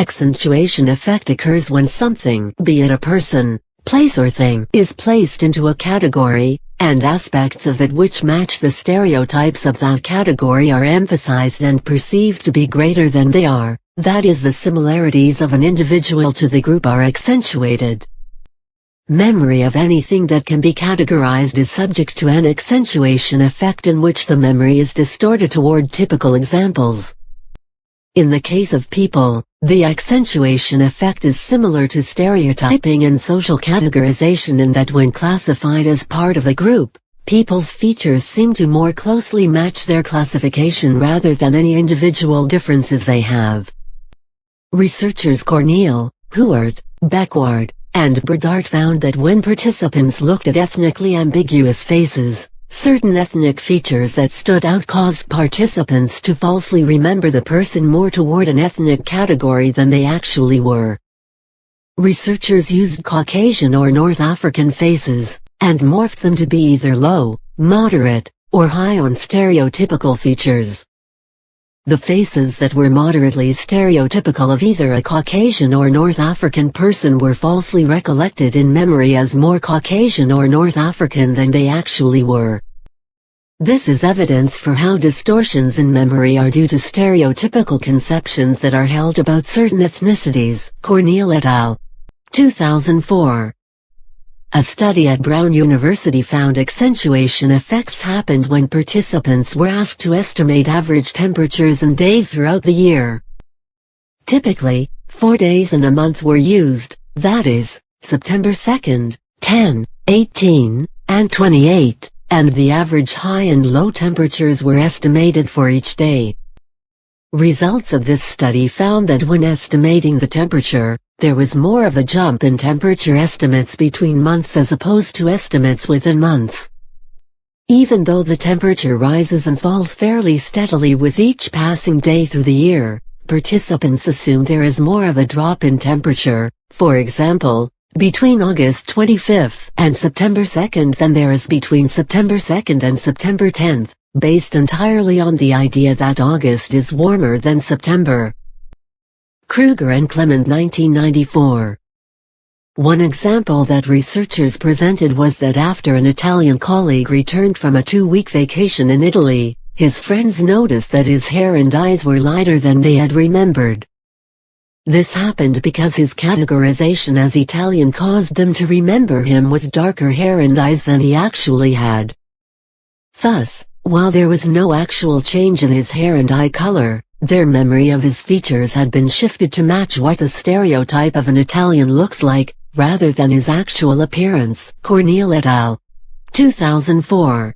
Accentuation effect occurs when something, be it a person, place or thing, is placed into a category, and aspects of it which match the stereotypes of that category are emphasized and perceived to be greater than they are. That is, the similarities of an individual to the group are accentuated. Memory of anything that can be categorized is subject to an accentuation effect in which the memory is distorted toward typical examples. In the case of people, the accentuation effect is similar to stereotyping and social categorization in that when classified as part of a group, people's features seem to more closely match their classification rather than any individual differences they have. Researchers Cornell, Huart, Beckward, and Brodart found that when participants looked at ethnically ambiguous faces, certain ethnic features that stood out caused participants to falsely remember the person more toward an ethnic category than they actually were. Researchers used Caucasian or North African faces, and morphed them to be either low, moderate, or high on stereotypical features. The faces that were moderately stereotypical of either a Caucasian or North African person were falsely recollected in memory as more Caucasian or North African than they actually were. This is evidence for how distortions in memory are due to stereotypical conceptions that are held about certain ethnicities. Cornell et al. 2004. A study at Brown University found accentuation effects happened when participants were asked to estimate average temperatures and days throughout the year. Typically, 4 days in a month were used, that is, September 2nd, 10, 18, and 28, and the average high and low temperatures were estimated for each day. Results of this study found that when estimating the temperature, there was more of a jump in temperature estimates between months as opposed to estimates within months. Even though the temperature rises and falls fairly steadily with each passing day through the year, participants assume there is more of a drop in temperature, for example, between August 25th and September 2nd than there is between September 2nd and September 10th, based entirely on the idea that August is warmer than September. Kruger and Clement 1994. One example that researchers presented was that after an Italian colleague returned from a 2-week vacation in Italy, his friends noticed that his hair and eyes were lighter than they had remembered. This happened because his categorization as Italian caused them to remember him with darker hair and eyes than he actually had. Thus, while there was no actual change in his hair and eye color, their memory of his features had been shifted to match what the stereotype of an Italian looks like, rather than his actual appearance. Cornell et al. 2004.